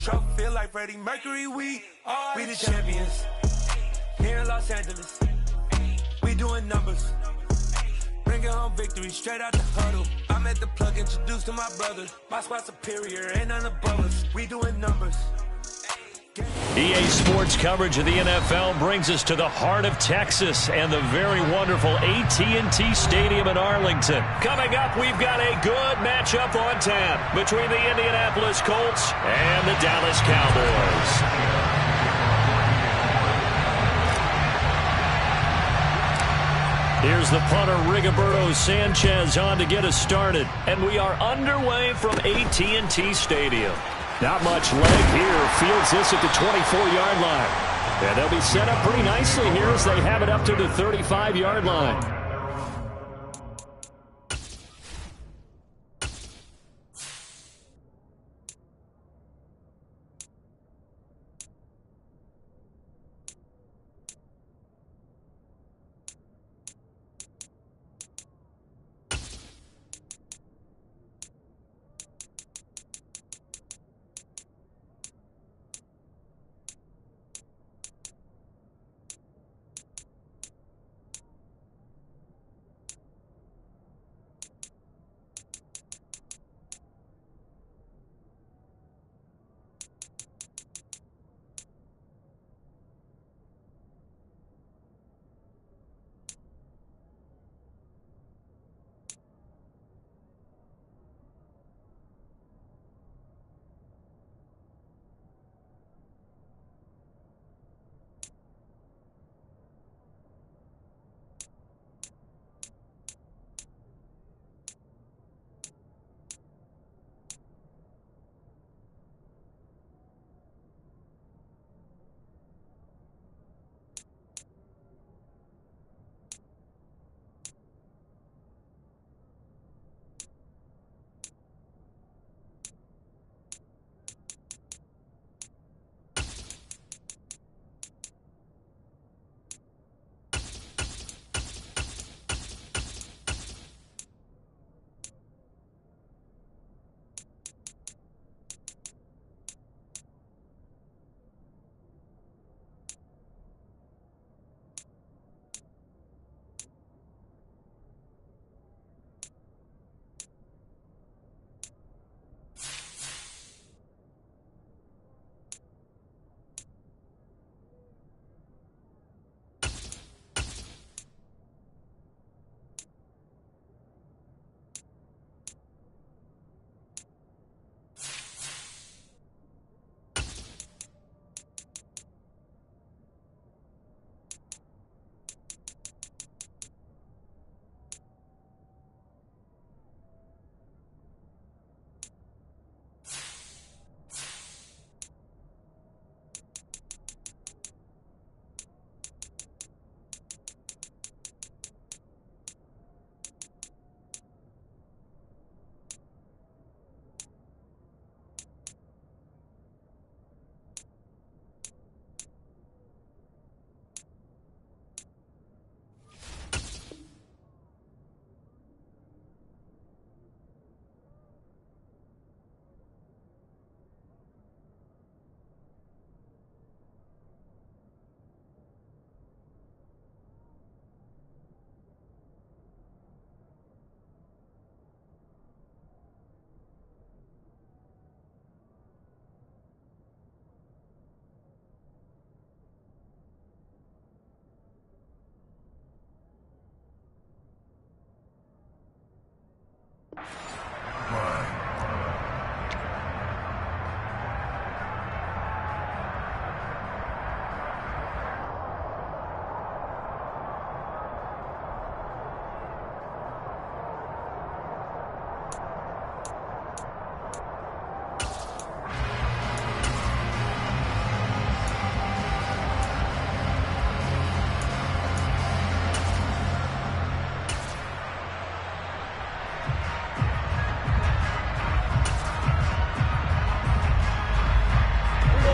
Trophy feel like Freddie Mercury, we the champions. Here in Los Angeles, we doing numbers. Bringing home victory straight out the huddle. I'm at the plug, introduced to my brother. My spot superior, ain't none above us. We doing numbers. EA Sports coverage of the NFL brings us to the heart of Texas and the very wonderful AT&T Stadium in Arlington. Coming up, we've got a good matchup on tap between the Indianapolis Colts and the Dallas Cowboys. Here's the punter, Rigoberto Sanchez, on to get us started. And we are underway from AT&T Stadium. Not much leg here. Fields this at the 24-yard line. And they'll be set up pretty nicely here as they have it up to the 35-yard line.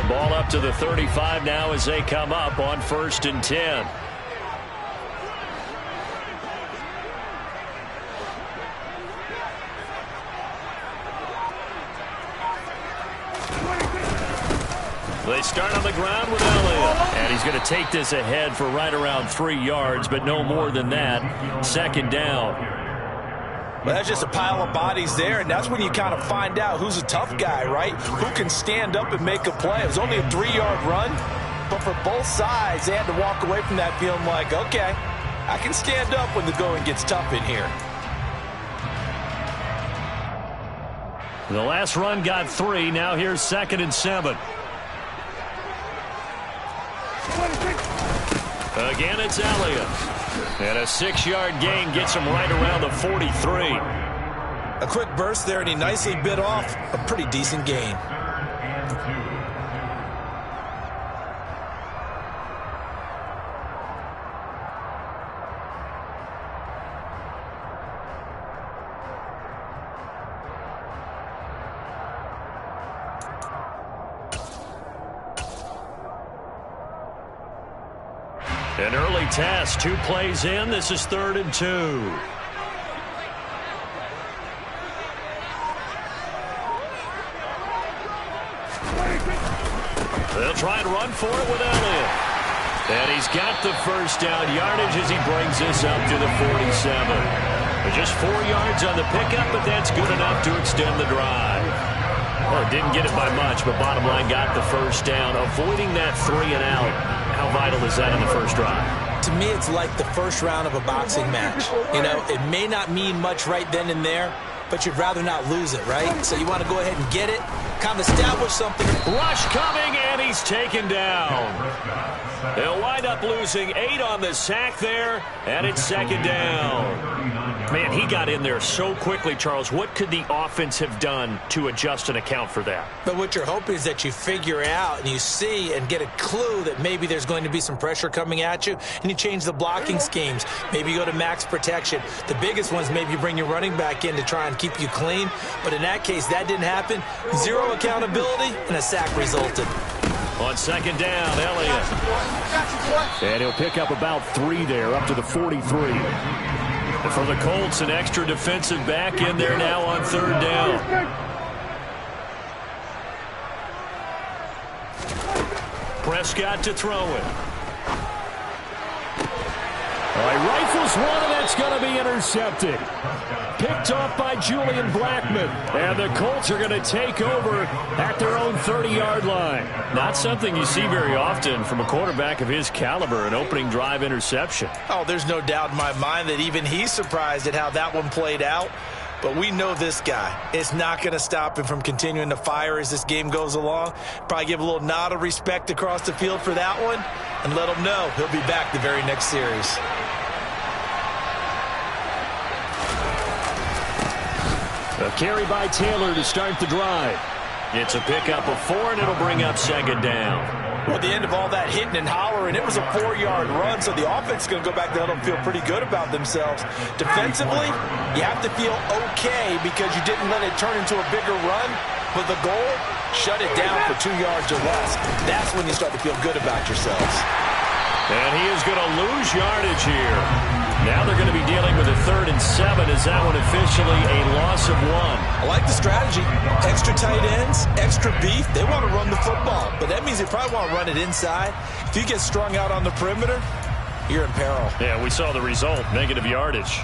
Ball up to the 35 now as they come up on 1st and 10. They start on the ground with Elliott. And he's going to take this ahead for right around 3 yards, but no more than that. Second down. Well, that's just a pile of bodies there, and that's when you kind of find out who's a tough guy, right? Who can stand up and make a play. It was only a 3-yard run, but for both sides, they had to walk away from that feeling like, okay, I can stand up when the going gets tough in here. The last run got 3. Now here's 2nd and 7. Again, it's Elliott. And a 6-yard gain gets him right around the 43. A quick burst there, and he nicely bit off a pretty decent gain. An early test, 2 plays in. This is 3rd and 2. They'll try and run for it with Elliott. And he's got the first down yardage as he brings this up to the 47. Just 4 yards on the pickup, but that's good enough to extend the drive. Well, didn't get it by much, but bottom line got the first down. Avoiding that 3 and out. How vital is that on the first drive? To me, it's like the first round of a boxing match. You know, it may not mean much right then and there, but you'd rather not lose it, right? So you want to go ahead and get it, kind of establish something. Rush coming, and he's taken down. They'll wind up losing 8 on the sack there, and it's 2nd down. Man, he got in there so quickly, Charles. What could the offense have done to adjust and account for that? But what you're hoping is that you figure out and you see and get a clue that maybe there's going to be some pressure coming at you, and you change the blocking schemes. Maybe you go to max protection. The biggest ones, maybe you bring your running back in to try and keep you clean. But in that case, that didn't happen. 0 accountability, and a sack resulted. On 2nd down, Elliott. And he'll pick up about 3 there, up to the 43. And for the Colts, an extra defensive back in there now on 3rd down. Prescott to throw it. All right, rifles one, and that's going to be intercepted. Picked off by Julian Blackmon. And the Colts are going to take over at their own 30-yard line. Not something you see very often from a quarterback of his caliber, an opening drive interception. Oh, there's no doubt in my mind that even he's surprised at how that one played out. But we know this guy. It's not going to stop him from continuing to fire as this game goes along. Probably give a little nod of respect across the field for that one and let him know he'll be back the very next series. A carry by Taylor to start the drive. It's a pickup of 4, and it'll bring up 2nd down. Well, at the end of all that hitting and hollering, it was a 4-yard run, so the offense is going to go back there and feel pretty good about themselves. Defensively, you have to feel okay because you didn't let it turn into a bigger run, but the goal, shut it down for 2 yards or less. That's when you start to feel good about yourselves. And he is going to lose yardage here. Now they're going to be dealing with a 3rd and 7. Is that one officially a loss of 1? I like the strategy. Extra tight ends, extra beef. They want to run the football, but that means they probably want to run it inside. If you get strung out on the perimeter, you're in peril. Yeah, we saw the result, negative yardage.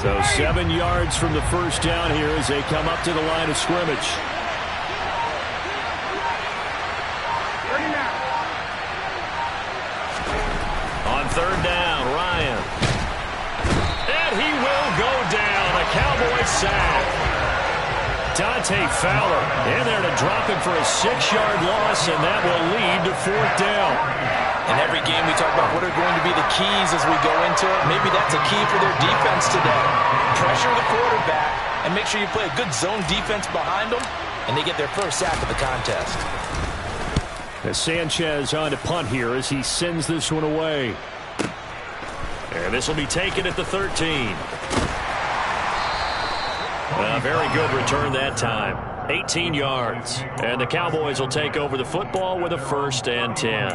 So 7 yards from the first down here as they come up to the line of scrimmage. On 3rd down, Ryan. And he will go down. A Cowboys sack. Dante Fowler in there to drop him for a 6-yard loss, and that will lead to 4th down. In every game, we talk about what are going to be the keys as we go into it. Maybe that's a key for their defense today. Pressure the quarterback and make sure you play a good zone defense behind them, and they get their first sack of the contest. As Sanchez on to punt here as he sends this one away. And this will be taken at the 13. A very good return that time. 18 yards. And the Cowboys will take over the football with a 1st and 10.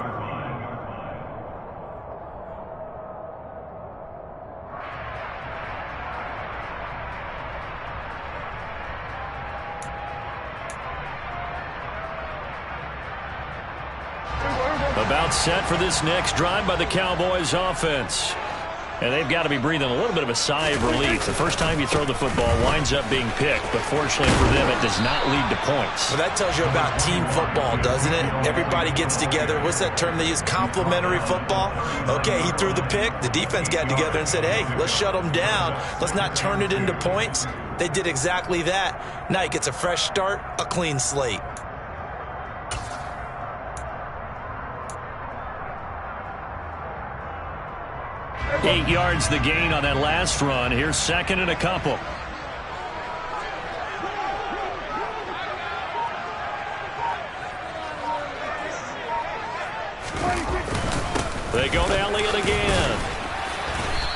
About set for this next drive by the Cowboys offense. And they've got to be breathing a little bit of a sigh of relief. The first time you throw the football winds up being picked, but fortunately for them, it does not lead to points. Well, that tells you about team football, doesn't it? Everybody gets together. What's that term they use? Complementary football? Okay, he threw the pick. The defense got together and said, hey, let's shut them down. Let's not turn it into points. They did exactly that. Now he gets a fresh start, a clean slate. Eight yards the gain on that last run. Here's second and a couple. They go to Elliott again.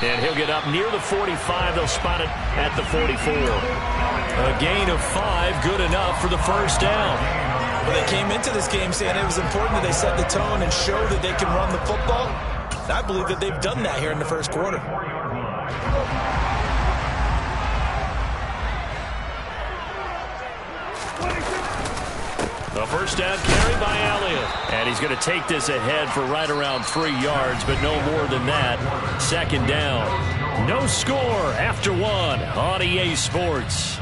And he'll get up near the 45. They'll spot it at the 44. A gain of 5, good enough for the first down. Well, they came into this game saying it was important that they set the tone and show that they can run the football. I believe that they've done that here in the first quarter. The first down carry by Elliott. And he's going to take this ahead for right around 3 yards, but no more than that. Second down. No score after 1 on EA Sports.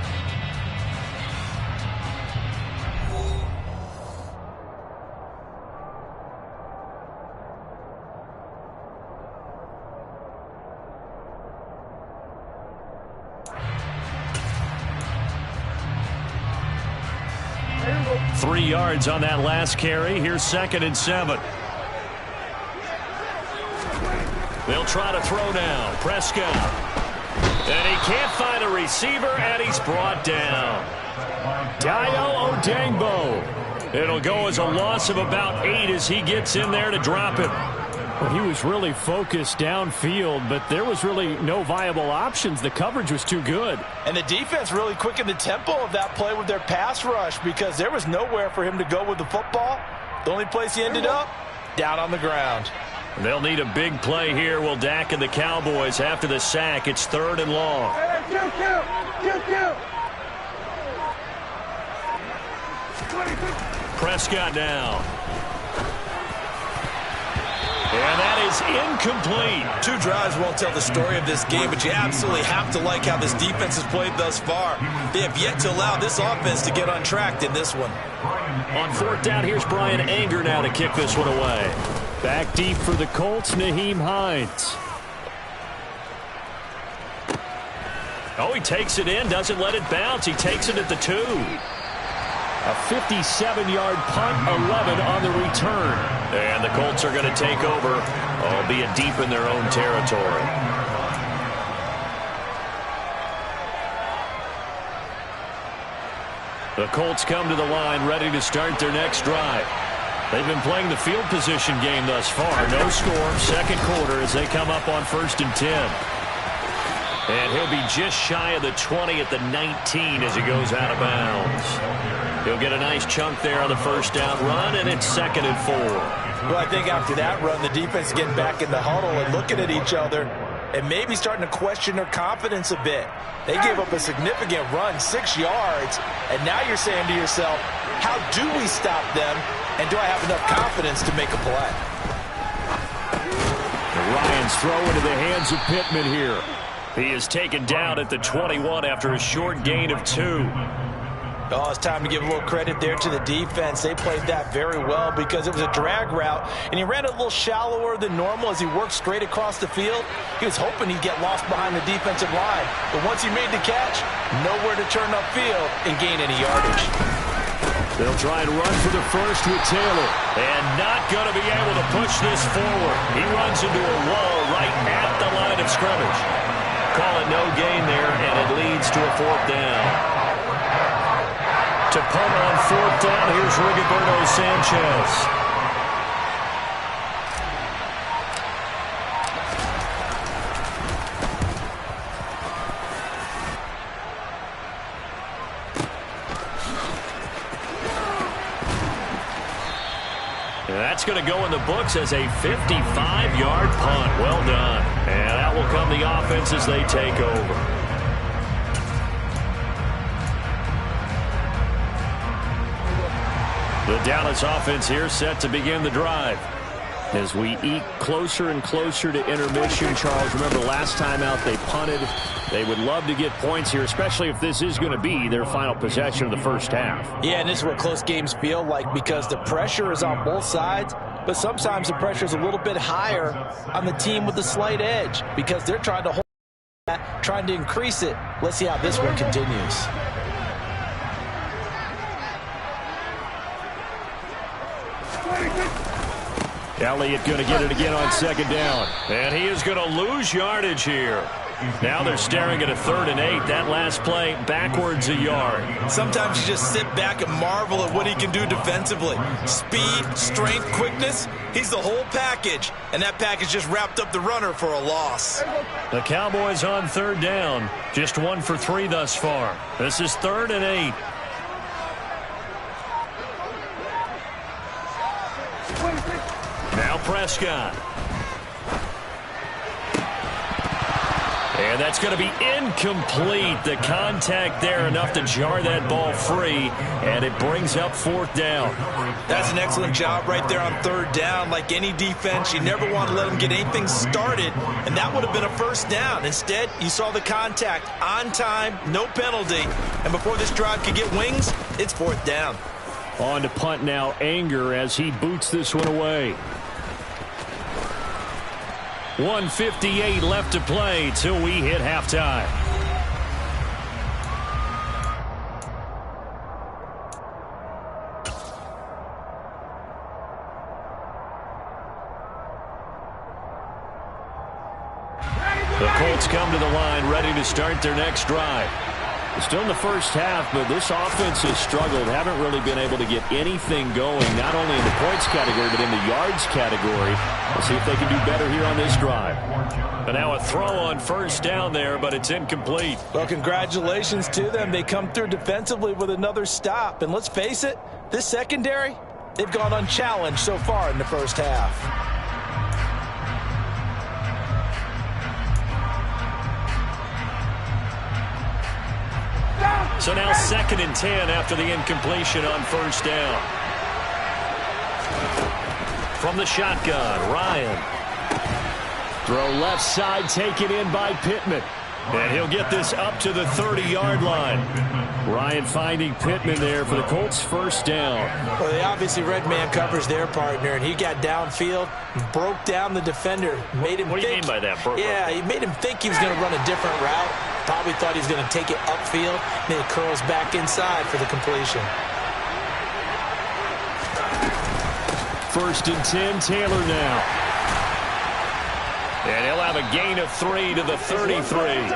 Three yards on that last carry. Here's second and 7. They'll try to throw now. Prescott. And he can't find a receiver, and he's brought down. Dayo Odeyingbo. It'll go as a loss of about 8 as he gets in there to drop it. Well, he was really focused downfield, but there was really no viable options. The coverage was too good. And the defense really quickened the tempo of that play with their pass rush because there was nowhere for him to go with the football. The only place he ended up, down on the ground. They'll need a big play here. Will Dak and the Cowboys after the sack. It's 3rd and long. Prescott now. And that is incomplete. 2 drives won't tell the story of this game, but you absolutely have to like how this defense has played thus far. They have yet to allow this offense to get untracked in this one. On 4th down, here's Brian Anger now to kick this one away. Back deep for the Colts, Nyheim Hines. Oh, he takes it in, doesn't let it bounce. He takes it at the 2. A 57-yard punt, 11 on the return. And the Colts are going to take over, albeit deep in their own territory. The Colts come to the line ready to start their next drive. They've been playing the field position game thus far. No score, second quarter as they come up on 1st and 10. And he'll be just shy of the 20 at the 19 as he goes out of bounds. He'll get a nice chunk there on the first down run, and it's 2nd and 4. Well, I think after that run, the defense getting back in the huddle and looking at each other and maybe starting to question their confidence a bit. They gave up a significant run, 6 yards, and now you're saying to yourself, how do we stop them, and do I have enough confidence to make a play? Ryan's throw into the hands of Pittman here. He is taken down at the 21 after a short gain of 2. Oh, it's time to give a little credit there to the defense. They played that very well because it was a drag route, and he ran a little shallower than normal as he worked straight across the field. He was hoping he'd get lost behind the defensive line, but once he made the catch, nowhere to turn upfield and gain any yardage. They'll try and run for the first with Taylor, and not going to be able to push this forward. He runs into a wall right at the line of scrimmage. Call it no gain there, and it leads to a 4th down. To punt on 4th down, here's Rigoberto Sanchez. And that's going to go in the books as a 55-yard punt. Well done. And that will come the offense as they take over. The Dallas offense here set to begin the drive. As we eke closer and closer to intermission, Charles, remember last time out they punted. They would love to get points here, especially if this is going to be their final possession of the first half. Yeah, and this is what close games feel like because the pressure is on both sides, but sometimes the pressure is a little bit higher on the team with the slight edge because they're trying to hold that, trying to increase it. Let's see how this one continues. Elliott going to get it again on second down. And he is going to lose yardage here. Now they're staring at a 3rd and 8. That last play backwards a yard. Sometimes you just sit back and marvel at what he can do defensively. Speed, strength, quickness. He's the whole package. And that package just wrapped up the runner for a loss. The Cowboys on 3rd down. Just 1 for 3 thus far. This is 3rd and 8. Now Prescott. And that's going to be incomplete. The contact there enough to jar that ball free, and it brings up 4th down. That's an excellent job right there on 3rd down. Like any defense, you never want to let them get anything started, and that would have been a 1st down. Instead, you saw the contact on time, no penalty, and before this drive could get wings, it's 4th down. On to punt now, Anger, as he boots this one away. 1:58 left to play till we hit halftime. The Colts come to the line ready to start their next drive. Still in the first half, but this offense has struggled. Haven't really been able to get anything going, not only in the points category, but in the yards category. We'll see if they can do better here on this drive. And now a throw on 1st down there, but it's incomplete. Well, congratulations to them. They come through defensively with another stop. And let's face it, this secondary, they've gone unchallenged so far in the first half. So now 2nd and 10 after the incompletion on 1st down. From the shotgun, Ryan. Throw left side, taken in by Pittman. And he'll get this up to the 30-yard line. Ryan finding Pittman there for the Colts' 1st down. Well, they obviously red man covers their partner, and he got downfield, broke down the defender, made him What do you mean by that? Yeah, he made him think he was going to run a different route. Probably thought he was going to take it upfield. Then it curls back inside for the completion. 1st and 10, Taylor now. And he'll have a gain of 3 to the 33.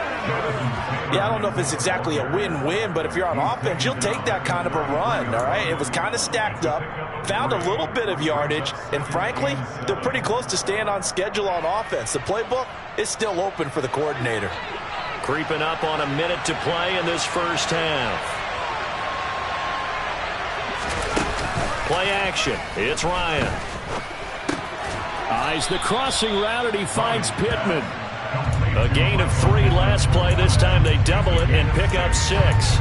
Yeah, I don't know if it's exactly a win-win, but if you're on offense, you'll take that kind of a run, all right? It was kind of stacked up, found a little bit of yardage, and frankly, they're pretty close to staying on schedule on offense. The playbook is still open for the coordinator. Creeping up on a minute to play in this first half. Play action. It's Ryan. Eyes the crossing route, and he finds Pittman. A gain of 3 last play. This time they double it and pick up 6.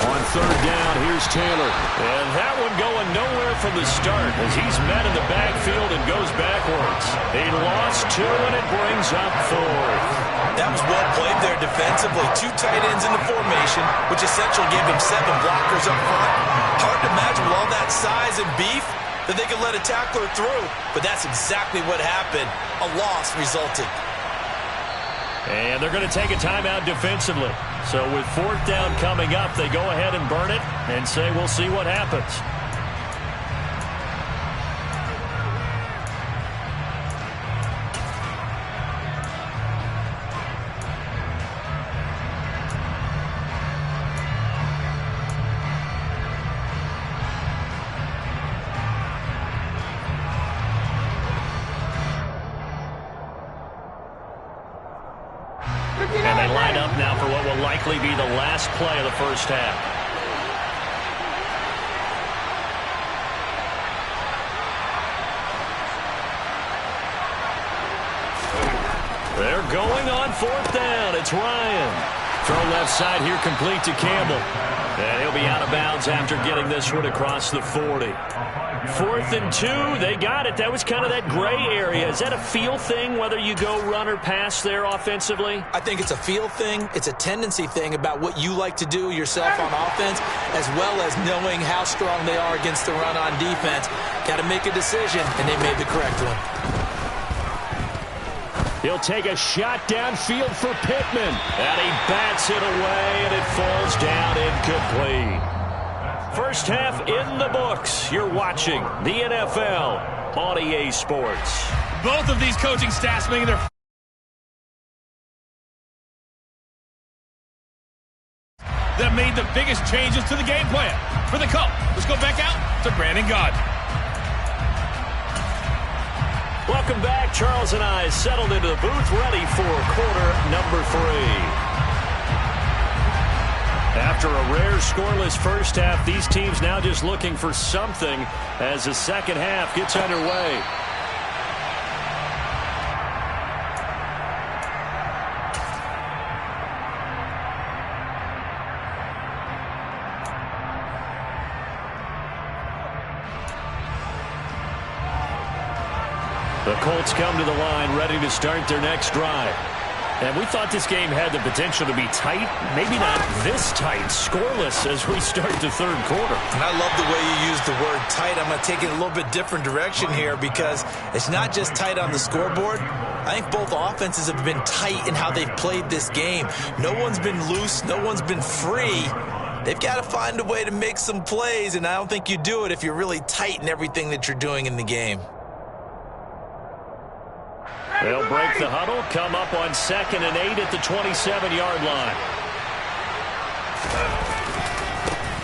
On 3rd down, here's Taylor. And that one going nowhere from the start as he's met in the backfield and goes backwards. He lost 2, and it brings up 4th. That was well played there defensively. 2 tight ends in the formation, which essentially gave him 7 blockers up front. Hard to imagine with all that size and beef that they could let a tackler through. But that's exactly what happened. A loss resulted. And they're going to take a timeout defensively. So with 4th down coming up, they go ahead and burn it and say we'll see what happens. And they line up now for what will likely be the last play of the first half. They're going on fourth down. It's Ryan. Throw left side here, complete to Campbell. And he'll be out of bounds after getting this one across the 40. 4th and 2. They got it. That was kind of that gray area. Is that a feel thing, whether you go run or pass there offensively? I think it's a feel thing. It's a tendency thing about what you like to do yourself on offense, as well as knowing how strong they are against the run on defense. Got to make a decision, and they made the correct one. He'll take a shot downfield for Pittman. And he bats it away, and it falls down incomplete. First half in the books. You're watching the NFL on EA Sports. Both of these coaching staffs making their that made the biggest changes to the game plan. For the Colts, let's go back out to Brandon Gaudin. Welcome back. Charles and I settled into the booth, ready for quarter number 3. After a rare scoreless first half, these teams now just looking for something as the second half gets underway. The Colts come to the line, ready to start their next drive. And we thought this game had the potential to be tight, maybe not this tight, scoreless as we start the third quarter. And I love the way you use the word tight. I'm going to take it a little bit different direction here because it's not just tight on the scoreboard. I think both offenses have been tight in how they've played this game. No one's been loose. No one's been free. They've got to find a way to make some plays, and I don't think you do it if you're really tight in everything that you're doing in the game. They'll break the huddle, come up on 2nd and 8 at the 27-yard line.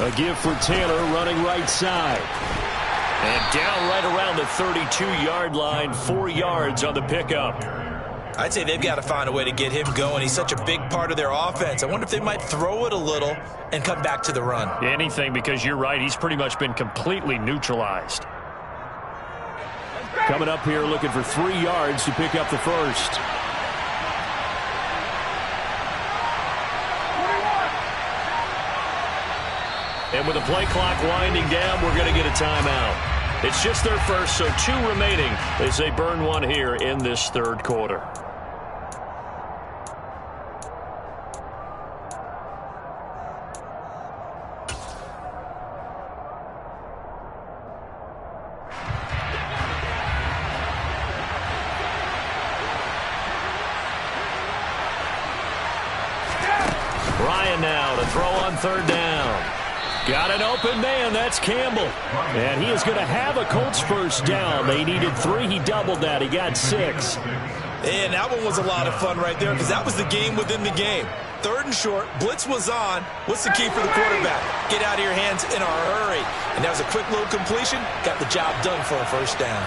A give for Taylor running right side. And down right around the 32-yard line, 4 yards on the pickup. I'd say they've got to find a way to get him going. He's such a big part of their offense. I wonder if they might throw it a little and come back to the run. Anything, because you're right, he's pretty much been completely neutralized. Coming up here looking for 3 yards to pick up the first. And with the play clock winding down, we're going to get a timeout. It's just their first, so 2 remaining as they burn one here in this third quarter. Ryan now to throw on 3rd down. Got an open man. That's Campbell. And he is going to have a Colts first down. They needed 3. He doubled that. He got 6. And that one was a lot of fun right there because that was the game within the game. 3rd and short. Blitz was on. What's the key for the quarterback? Get out of your hands in a hurry. And that was a quick little completion. Got the job done for a first down.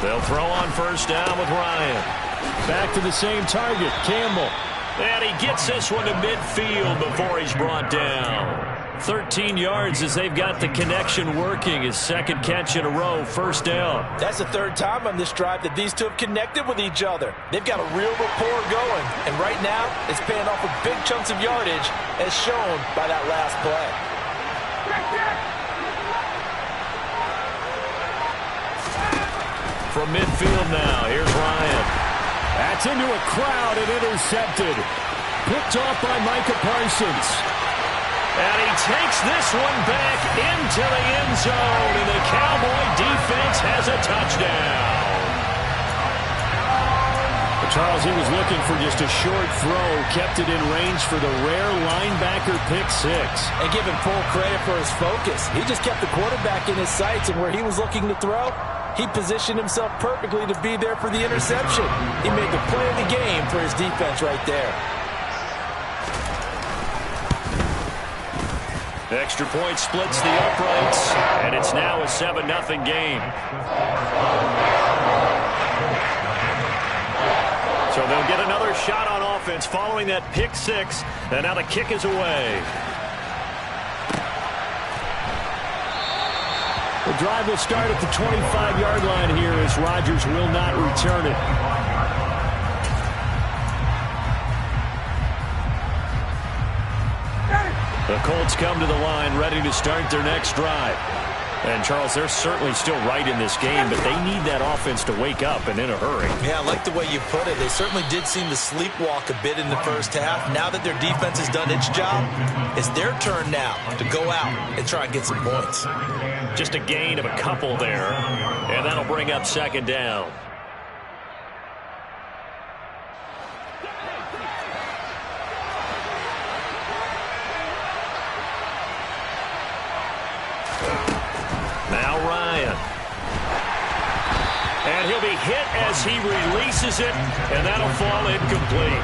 They'll throw on first down with Ryan. Back to the same target, Campbell. And he gets this one to midfield before he's brought down. 13 yards as they've got the connection working. His 2nd catch in a row, first down. That's the 3rd time on this drive that these two have connected with each other. They've got a real rapport going. And right now, it's paying off with big chunks of yardage as shown by that last play. From midfield now, here's Ryan. That's into a crowd and intercepted. Picked off by Micah Parsons. And he takes this one back into the end zone, and the Cowboy defense has a touchdown. But Charles, he was looking for just a short throw, kept it in range for the rare linebacker pick 6. And give him full credit for his focus. He just kept the quarterback in his sights, and where he was looking to throw, he positioned himself perfectly to be there for the interception. He made the play of the game for his defense right there. Extra point splits the uprights, and it's now a 7-0 game. So they'll get another shot on offense following that pick 6, and now the kick is away. The drive will start at the 25-yard line here as Rodgers will not return it. The Colts come to the line ready to start their next drive. And, Charles, they're certainly still right in this game, but they need that offense to wake up and in a hurry. Yeah, I like the way you put it. They certainly did seem to sleepwalk a bit in the first half. Now that their defense has done its job, it's their turn now to go out and try and get some points. Just a gain of a couple there, and that'll bring up second down. Now Ryan. And he'll be hit as he releases it, and that'll fall incomplete.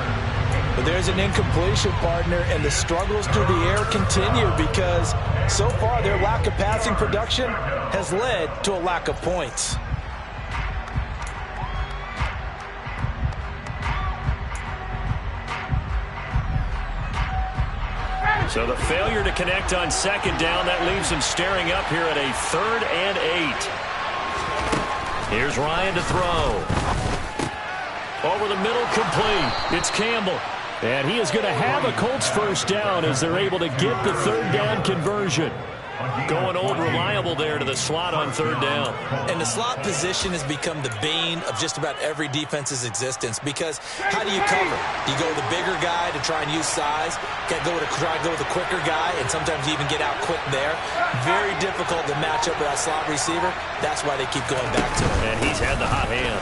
But there's an incompletion, partner, and the struggles through the air continue because so far their lack of passing production has led to a lack of points. So the failure to connect on second down, that leaves him staring up here at a 3rd and 8. Here's Ryan to throw. Over the middle, complete. It's Campbell. And he is going to have a Colts first down as they're able to get the 3rd down conversion. Going old reliable there to the slot on 3rd down. And the slot position has become the bane of just about every defense's existence because how do you cover? You go with the bigger guy to try and use size. Try to go with the quicker guy and sometimes even get out quick there. Very difficult to match up with that slot receiver. That's why they keep going back to him. And he's had the hot hand.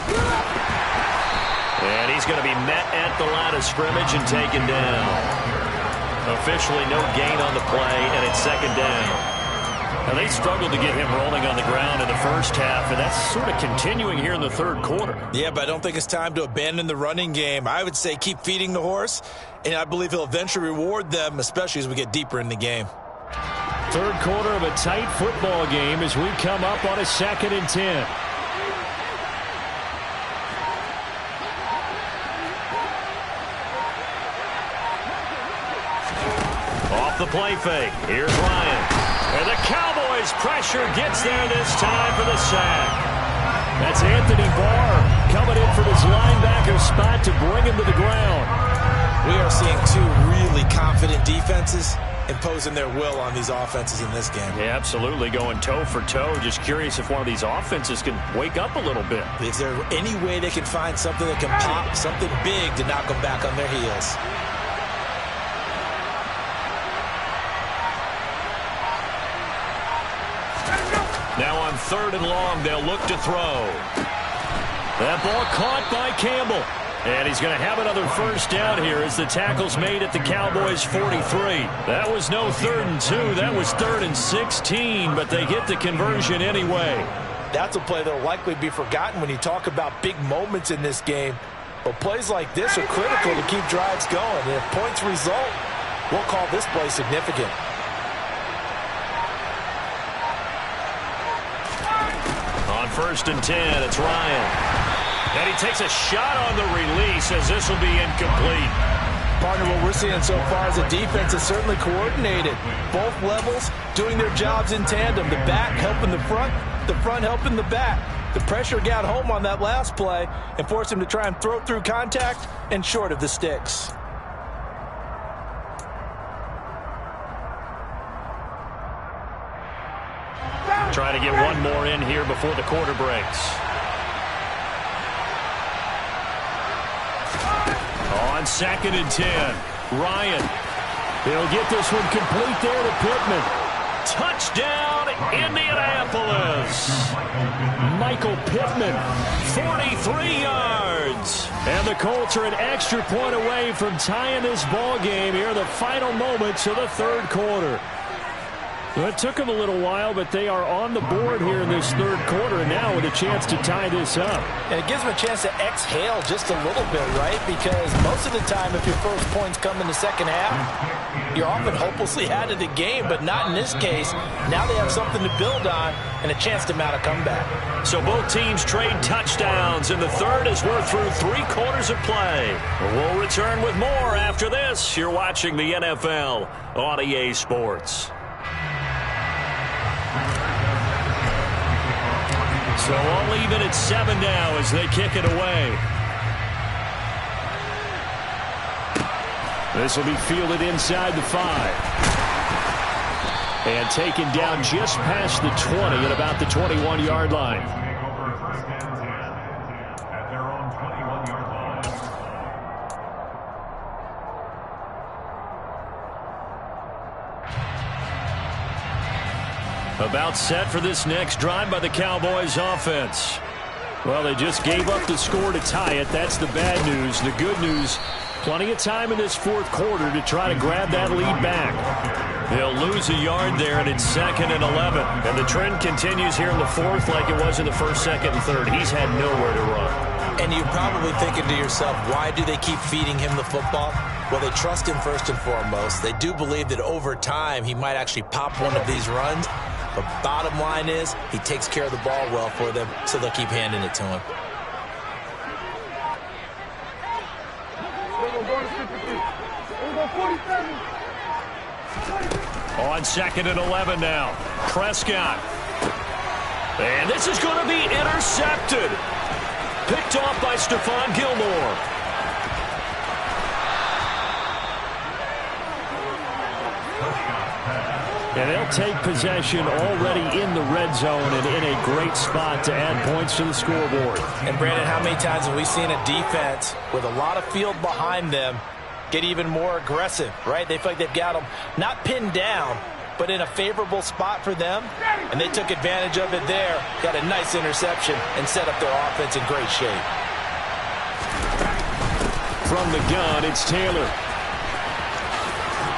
And he's going to be met at the line of scrimmage and taken down. Officially no gain on the play, and it's second down. Now, they struggled to get him rolling on the ground in the first half, and that's sort of continuing here in the 3rd quarter. Yeah, but I don't think it's time to abandon the running game. I would say keep feeding the horse, and I believe he'll eventually reward them, especially as we get deeper in the game. 3rd quarter of a tight football game as we come up on a 2nd and 10. Off the play fake. Here's Ryan. And the Cowboys pressure gets there this time for the sack. That's Anthony Barr coming in from his linebacker spot to bring him to the ground. We are seeing two really confident defenses imposing their will on these offenses in this game. Yeah, absolutely, going toe for toe. Just curious if one of these offenses can wake up a little bit. Is there any way they can find something that can pop, something big to knock them back on their heels? Now on 3rd and long, they'll look to throw. That ball caught by Campbell. And he's going to have another first down here as the tackle's made at the Cowboys' 43. That was no 3rd and 2. That was 3rd and 16, but they get the conversion anyway. That's a play that will likely be forgotten when you talk about big moments in this game. But plays like this are critical to keep drives going. And if points result, we'll call this play significant. On 1st and 10, it's Ryan. And he takes a shot on the release as this will be incomplete. Partner, what we're seeing so far as a defense is certainly coordinated. Both levels doing their jobs in tandem. The back helping the front helping the back. The pressure got home on that last play and forced him to try and throw through contact and short of the sticks. Try to get one more in here before the quarter breaks. On 2nd and 10, Ryan. He'll get this one complete there to Pittman. Touchdown, Indianapolis. Michael Pittman, 43 yards. And the Colts are an extra point away from tying this ball game here in the final moments of the 3rd quarter. Well, it took them a little while, but they are on the board here in this 3rd quarter now with a chance to tie this up. And it gives them a chance to exhale just a little bit, right? Because most of the time, if your first points come in the second half, you're often hopelessly out of the game, but not in this case. Now they have something to build on and a chance to mount a comeback. So both teams trade touchdowns in the 3rd as we're through 3 quarters of play. We'll return with more after this. You're watching the NFL on EA Sports. So all even at 7 now as they kick it away. This will be fielded inside the 5. And taken down just past the 20 at about the 21-yard line. About set for this next drive by the Cowboys offense. Well, they just gave up the score to tie it. That's the bad news. The good news, plenty of time in this fourth quarter to try to grab that lead back. They'll lose a yard there, and it's 2nd and 11. And the trend continues here in the fourth like it was in the first, second, and third. He's had nowhere to run. And you're probably thinking to yourself, why do they keep feeding him the football? Well, they trust him first and foremost. They do believe that over time he might actually pop one of these runs. But bottom line is he takes care of the ball well for them, so they'll keep handing it to him. On 2nd and 11 now. Prescott. And this is going to be intercepted. Picked off by Stephon Gilmore. And they'll take possession already in the red zone and in a great spot to add points to the scoreboard. And, Brandon, how many times have we seen a defense with a lot of field behind them get even more aggressive, right? They feel like they've got them not pinned down, but in a favorable spot for them. And they took advantage of it there, got a nice interception, and set up their offense in great shape. From the gun, it's Taylor.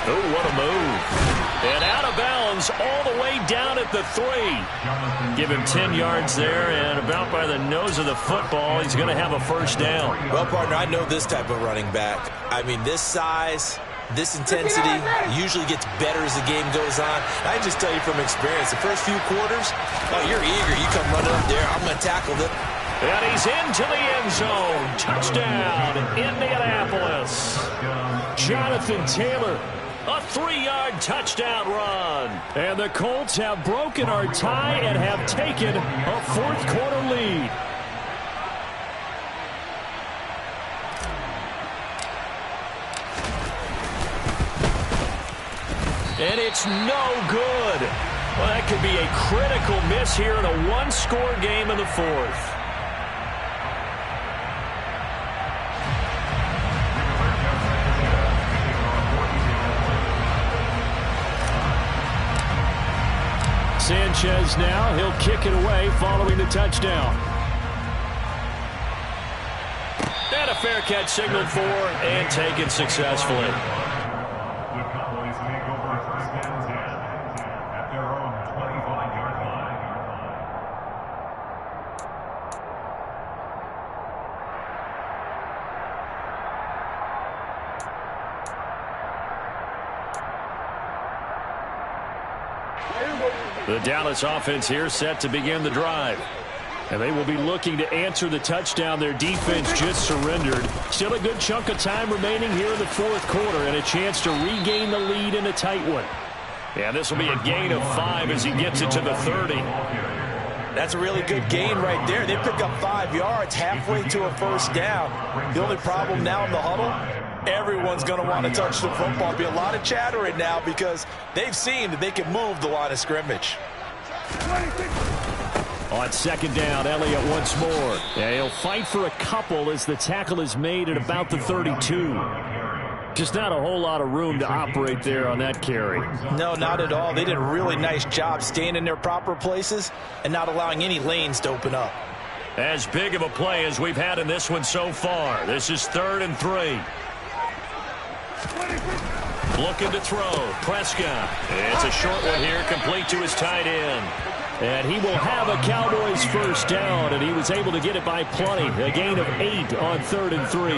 Oh, what a move. And out of bounds all the way down at the 3. Give him 10 yards there, and about by the nose of the football, he's going to have a first down. Well, partner, I know this type of running back. I mean, this size, this intensity usually gets better as the game goes on. I just tell you from experience, the first few quarters, oh, you're eager. You come running up there, I'm going to tackle them. And he's into the end zone. Touchdown, Indianapolis. Jonathan Taylor. A 3-yard touchdown run. And the Colts have broken our tie and have taken a fourth quarter lead. And it's no good. Well, that could be a critical miss here in a one-score game in the fourth. Sanchez now, he'll kick it away following the touchdown. And a fair catch signaled for and taken successfully. The Cowboys take over first and 10 at their own 25-yard line. The Dallas offense here set to begin the drive. And they will be looking to answer the touchdown their defense just surrendered. Still a good chunk of time remaining here in the fourth quarter and a chance to regain the lead in a tight one. Yeah, this will be a gain of 5 as he gets it to the 30. That's a really good gain right there. They pick up 5 yards halfway to a first down. The only problem now in the huddle, everyone's going to want to touch the football. There'll be a lot of chattering now because they've seen that they can move the line of scrimmage. On second down, Elliott once more. Yeah, he'll fight for a couple as the tackle is made at about the 32. Just not a whole lot of room to operate there on that carry. No, not at all. They did a really nice job staying in their proper places and not allowing any lanes to open up. As big of a play as we've had in this one so far. This is 3rd and 3. Looking to throw. Prescott. It's a short one here, complete to his tight end. And he will have a Cowboys first down, and he was able to get it by plenty. A gain of 8 on 3rd and 3.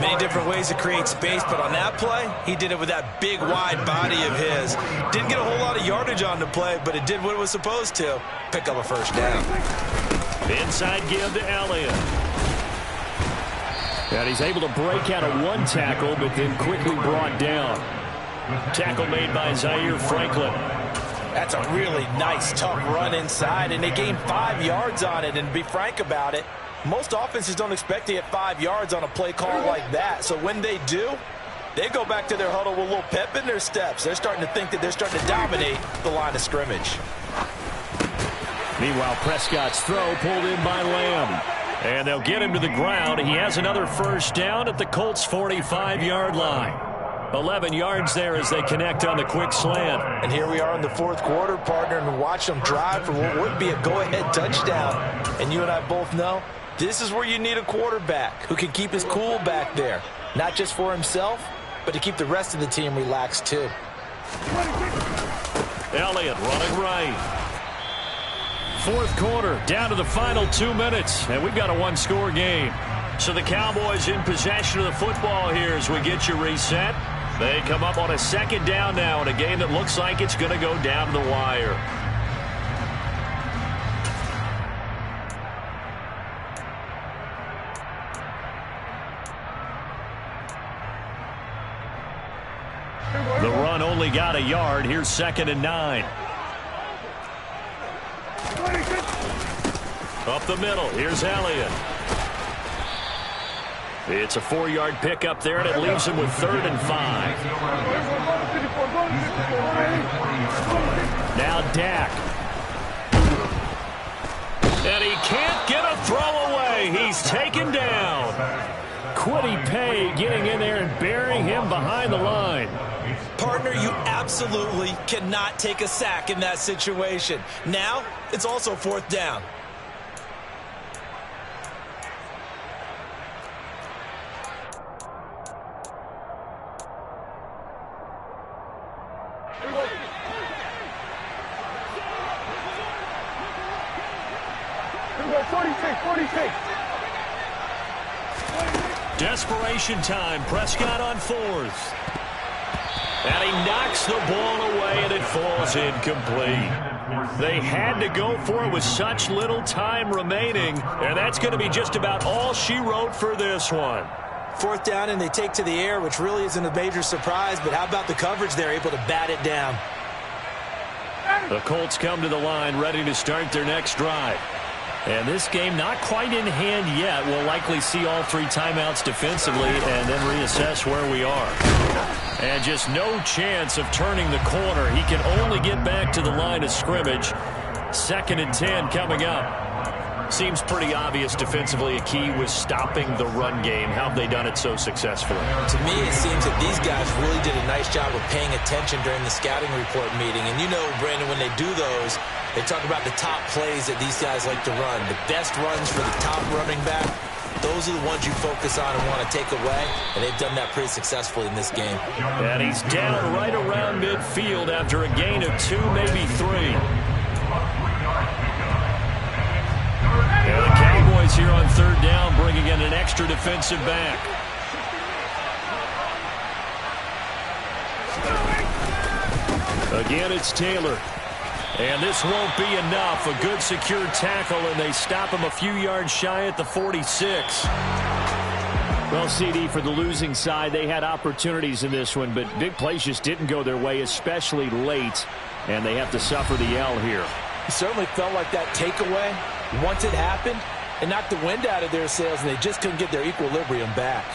Many different ways to create space, but on that play, he did it with that big, wide body of his. Didn't get a whole lot of yardage on the play, but it did what it was supposed to. Pick up a first down. Inside give to Elliott. And he's able to break out of one tackle, but then quickly brought down. Tackle made by Zaire Franklin. That's a really nice, tough run inside, and they gained 5 yards on it. And to be frank about it, most offenses don't expect to get 5 yards on a play call like that. So when they do, they go back to their huddle with a little pep in their steps. They're starting to think that they're starting to dominate the line of scrimmage. Meanwhile, Prescott's throw pulled in by Lamb. And they'll get him to the ground. He has another first down at the Colts' 45-yard line. 11 yards there as they connect on the quick slant. And here we are in the fourth quarter, partner, and watch them drive for what would be a go-ahead touchdown. And you and I both know this is where you need a quarterback who can keep his cool back there. Not just for himself, but to keep the rest of the team relaxed too. Elliott running right. Fourth quarter, down to the final 2 minutes, and we've got a one-score game. So the Cowboys in possession of the football here as we get you reset. They come up on a second down now in a game that looks like it's going to go down to the wire. The run only got a yard. Here's 2nd and 9. Up the middle, here's Elliott. It's a 4-yard pickup there, and it leaves him with 3rd and 5. Now Dak. And he can't get a throw away. He's taken down. Quiddy Pay getting in there and burying him behind the line. Partner, you absolutely cannot take a sack in that situation. Now, it's also 4th down. Desperation time. Prescott on 4th. And he knocks the ball away, and it falls incomplete. They had to go for it with such little time remaining, and that's going to be just about all she wrote for this one. 4th down, and they take to the air, which really isn't a major surprise, but how about the coverage? They're able to bat it down. The Colts come to the line, ready to start their next drive. And this game not quite in hand yet. We'll likely see all 3 timeouts defensively and then reassess where we are. And just no chance of turning the corner. He can only get back to the line of scrimmage. 2nd and 10 coming up. Seems pretty obvious defensively a key was stopping the run game. How have they done it so successfully? To me, it seems that these guys really did a nice job of paying attention during the scouting report meeting. And you know, Brandon, when they do those, they talk about the top plays that these guys like to run. The best runs for the top running back, those are the ones you focus on and want to take away. And they've done that pretty successfully in this game. And he's down right around midfield after a gain of 2, maybe 3. And the Cowboys here on 3rd down, bringing in an extra defensive back. Again, it's Taylor. And this won't be enough. A good secure tackle, and they stop him a few yards shy at the 46. Well, CD, for the losing side, they had opportunities in this one, but big plays just didn't go their way, especially late, and they have to suffer the L here. It certainly felt like that takeaway, once it happened, it knocked the wind out of their sails, and they just couldn't get their equilibrium back.